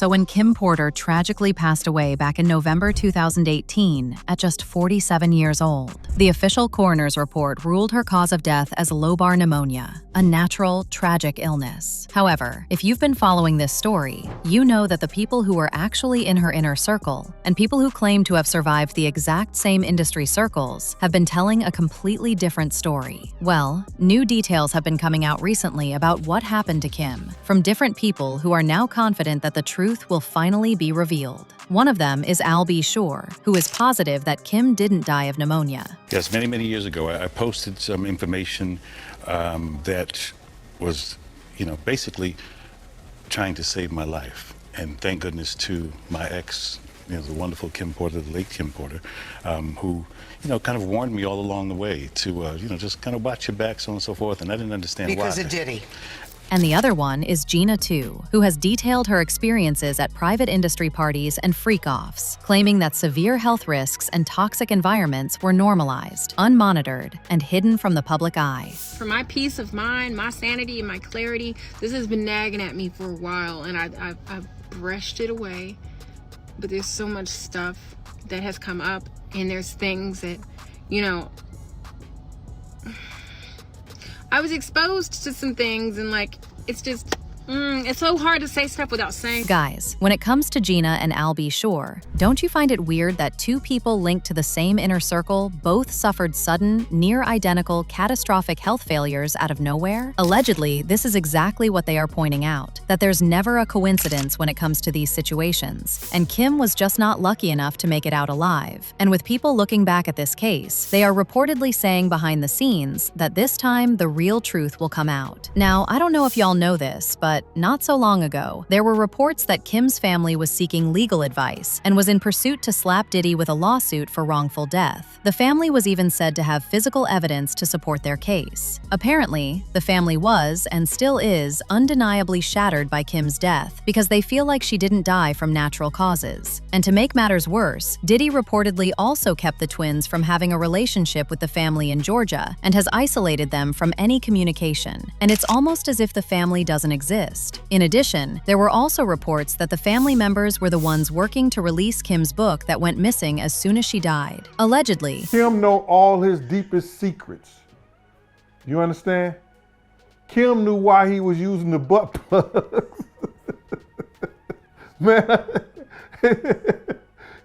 So when Kim Porter tragically passed away back in November 2018 at just 47 years old, the official coroner's report ruled her cause of death as lobar pneumonia, a natural, tragic illness. However, if you've been following this story, you know that the people who were actually in her inner circle and people who claim to have survived the exact same industry circles have been telling a completely different story. Well, new details have been coming out recently about what happened to Kim from different people who are now confident that the truth will finally be revealed. One of them is Al B. Shore, who is positive that Kim didn't die of pneumonia. Yes, many years ago, I posted some information that was, basically trying to save my life. And thank goodness to my ex, the wonderful Kim Porter, the late Kim Porter, who, kind of warned me all along the way to, just kind of watch your back, so on and so forth. And I didn't understand why. Because of Diddy. And the other one is Gena Tew, who has detailed her experiences at private industry parties and freak-offs, claiming that severe health risks and toxic environments were normalized, unmonitored, and hidden from the public eye. For my peace of mind, my sanity, and my clarity, this has been nagging at me for a while, and I've brushed it away. But there's so much stuff that has come up, and there's things that, I was exposed to some things, and it's just, it's so hard to say stuff without saying. Guys, when it comes to Gena and Al B. Shore, don't you find it weird that two people linked to the same inner circle both suffered sudden, near-identical, catastrophic health failures out of nowhere? Allegedly, this is exactly what they are pointing out, that there's never a coincidence when it comes to these situations, and Kim was just not lucky enough to make it out alive. And with people looking back at this case, they are reportedly saying behind the scenes that this time the real truth will come out. Now, I don't know if y'all know this, but not so long ago, there were reports that Kim's family was seeking legal advice and was in pursuit to slap Diddy with a lawsuit for wrongful death. The family was even said to have physical evidence to support their case. Apparently, the family was, and still is, undeniably shattered by Kim's death because they feel like she didn't die from natural causes. And to make matters worse, Diddy reportedly also kept the twins from having a relationship with the family in Georgia and has isolated them from any communication. And it's almost as if the family doesn't exist. In addition, there were also reports that the family members were the ones working to release Kim's book that went missing as soon as she died. Allegedly, Kim know all his deepest secrets. You understand? Kim knew why he was using the butt plugs. Man,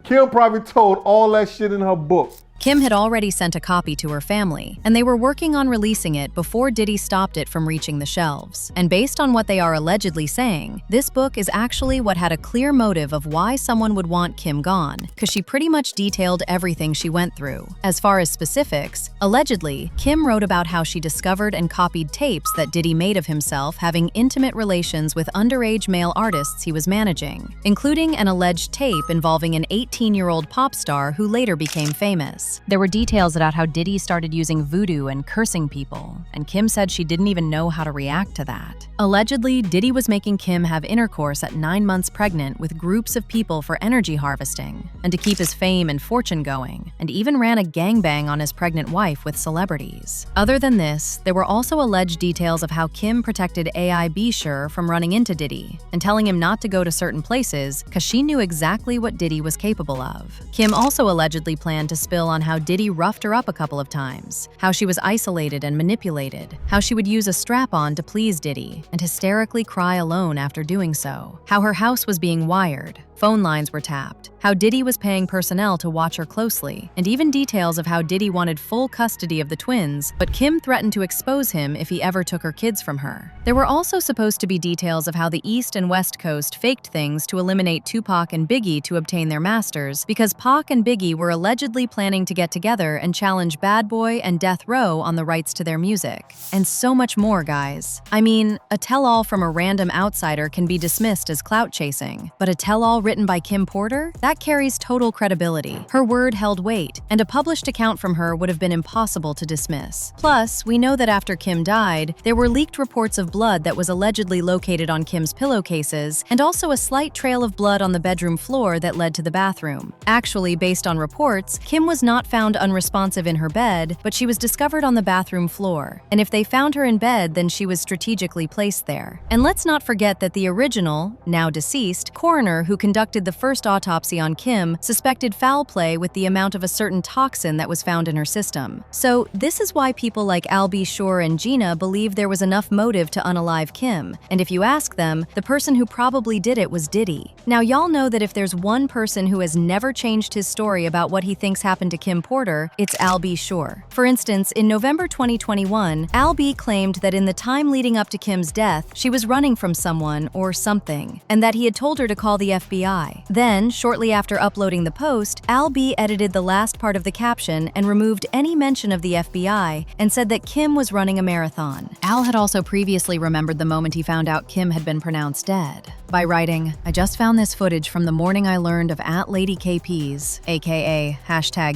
Kim probably told all that shit in her book. Kim had already sent a copy to her family, and they were working on releasing it before Diddy stopped it from reaching the shelves. And based on what they are allegedly saying, this book is actually what had a clear motive of why someone would want Kim gone, because she pretty much detailed everything she went through. As far as specifics, allegedly, Kim wrote about how she discovered and copied tapes that Diddy made of himself having intimate relations with underage male artists he was managing, including an alleged tape involving an 18-year-old pop star who later became famous. There were details about how Diddy started using voodoo and cursing people, and Kim said she didn't even know how to react to that. Allegedly, Diddy was making Kim have intercourse at 9 months pregnant with groups of people for energy harvesting, and to keep his fame and fortune going, and even ran a gangbang on his pregnant wife with celebrities. Other than this, there were also alleged details of how Kim protected A.I. B. Shore from running into Diddy, and telling him not to go to certain places because she knew exactly what Diddy was capable of. Kim also allegedly planned to spill on how Diddy roughed her up a couple of times, how she was isolated and manipulated, how she would use a strap-on to please Diddy and hysterically cry alone after doing so, how her house was being wired, phone lines were tapped, how Diddy was paying personnel to watch her closely, and even details of how Diddy wanted full custody of the twins, but Kim threatened to expose him if he ever took her kids from her. There were also supposed to be details of how the East and West Coast faked things to eliminate Tupac and Biggie to obtain their masters, because Pac and Biggie were allegedly planning to get together and challenge Bad Boy and Death Row on the rights to their music. And so much more, guys. I mean, a tell-all from a random outsider can be dismissed as clout chasing, but a tell-all written by Kim Porter, that carries total credibility. Her word held weight, and a published account from her would have been impossible to dismiss. Plus, we know that after Kim died, there were leaked reports of blood that was allegedly located on Kim's pillowcases, and also a slight trail of blood on the bedroom floor that led to the bathroom. Actually, based on reports, Kim was not found unresponsive in her bed, but she was discovered on the bathroom floor. And if they found her in bed, then she was strategically placed there. And let's not forget that the original, now deceased, coroner who conducted the first autopsy on Kim suspected foul play with the amount of a certain toxin that was found in her system. So this is why people like Al B. Sure and Gena believe there was enough motive to unalive Kim. And if you ask them, the person who probably did it was Diddy. Now y'all know that if there's one person who has never changed his story about what he thinks happened to Kim Porter, it's Al B. Sure. For instance, in November 2021, Al B. claimed that in the time leading up to Kim's death, she was running from someone or something, and that he had told her to call the FBI. Then, shortly after uploading the post, Al B. edited the last part of the caption and removed any mention of the FBI and said that Kim was running a marathon. Al had also previously remembered the moment he found out Kim had been pronounced dead by writing, "I just found this footage from the morning I learned of @LadyKP's, aka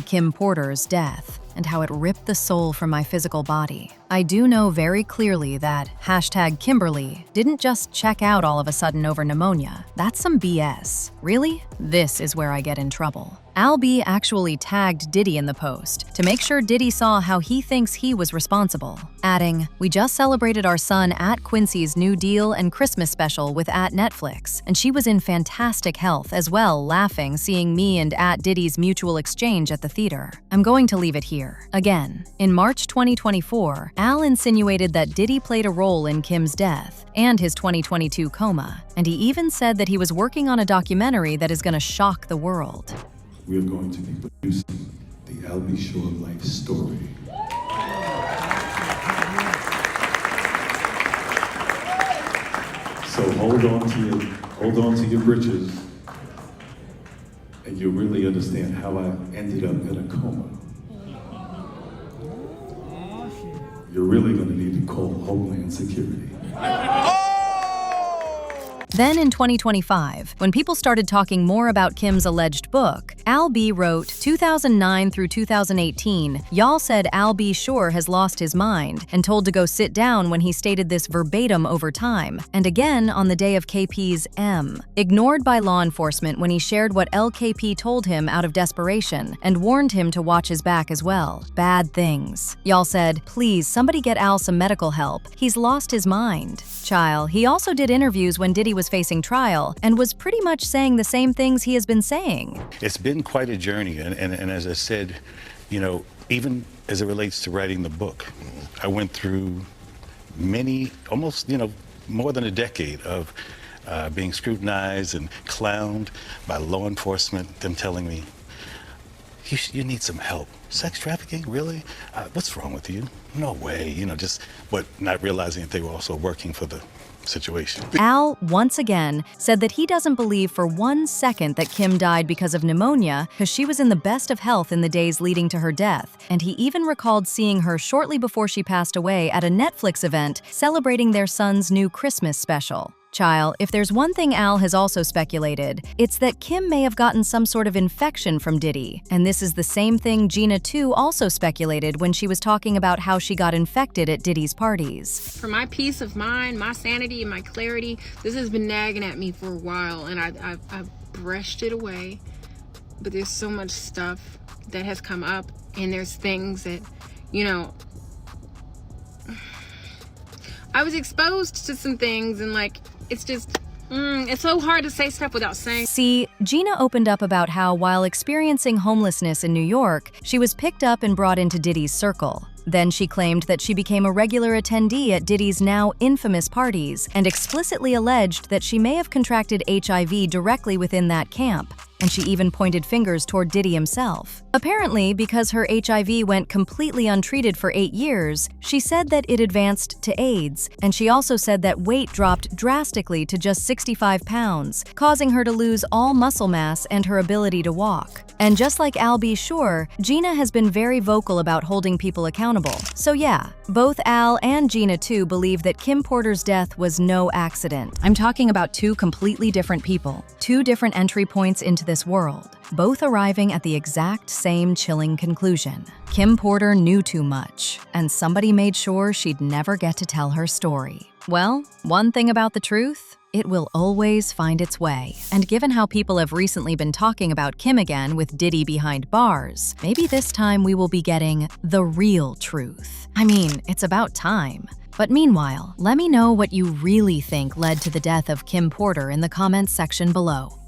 #Kim Porter's death, and how it ripped the soul from my physical body. I do know very clearly that #Kimberly didn't just check out all of a sudden over pneumonia. That's some BS. Really? This is where I get in trouble." Al B. actually tagged Diddy in the post to make sure Diddy saw how he thinks he was responsible, adding, "We just celebrated our son @Quincy's New Deal and Christmas special with @Netflix, and she was in fantastic health as well, laughing seeing me and @Diddy's mutual exchange at the theater. I'm going to leave it here." Again, in March 2024, Al insinuated that Diddy played a role in Kim's death and his 2022 coma, and he even said that he was working on a documentary that is going to shock the world. We are going to be producing the Al B. Sure life story. So hold on to your britches, and you'll really understand how I ended up in a coma. You're really going to need to call Homeland Security. Then in 2025, when people started talking more about Kim's alleged book, Al B. wrote, "2009 through 2018, y'all said Al B. Sure has lost his mind and told to go sit down when he stated this verbatim over time, and again on the day of KP's M. Ignored by law enforcement when he shared what LKP told him out of desperation and warned him to watch his back as well. Bad things. Y'all said, please, somebody get Al some medical help. He's lost his mind." Child, he also did interviews when Diddy was facing trial and was pretty much saying the same things he has been saying. It's been quite a journey, and as I said, even as it relates to writing the book, I went through many, almost, more than a decade of being scrutinized and clowned by law enforcement, them telling me, you need some help. Sex trafficking, really? What's wrong with you? No way, but not realizing that they were also working for the situation. Al, once again, said that he doesn't believe for 1 second that Kim died because of pneumonia, because she was in the best of health in the days leading to her death, and he even recalled seeing her shortly before she passed away at a Netflix event celebrating their son's new Christmas special. Child, if there's one thing Al has also speculated, it's that Kim may have gotten some sort of infection from Diddy, and this is the same thing Gena Tew also speculated when she was talking about how she got infected at Diddy's parties. For my peace of mind, my sanity, and my clarity, this has been nagging at me for a while, and I've brushed it away, but there's so much stuff that has come up, and there's things that, I was exposed to some things, and it's just, it's so hard to say stuff without saying. See, Gena opened up about how while experiencing homelessness in New York, she was picked up and brought into Diddy's circle. Then she claimed that she became a regular attendee at Diddy's now infamous parties and explicitly alleged that she may have contracted HIV directly within that camp. and she even pointed fingers toward Diddy himself. Apparently, because her HIV went completely untreated for 8 years, she said that it advanced to AIDS, and she also said that weight dropped drastically to just 65 pounds, causing her to lose all muscle mass and her ability to walk. And just like Al B. Sure, Gena has been very vocal about holding people accountable. So yeah, both Al and Gena Tew believe that Kim Porter's death was no accident. I'm talking about two completely different people, two different entry points into this world, both arriving at the exact same chilling conclusion. Kim Porter knew too much, and somebody made sure she'd never get to tell her story. Well, one thing about the truth, it will always find its way. And given how people have recently been talking about Kim again with Diddy behind bars, maybe this time we will be getting the real truth. I mean, it's about time. But meanwhile, let me know what you really think led to the death of Kim Porter in the comments section below.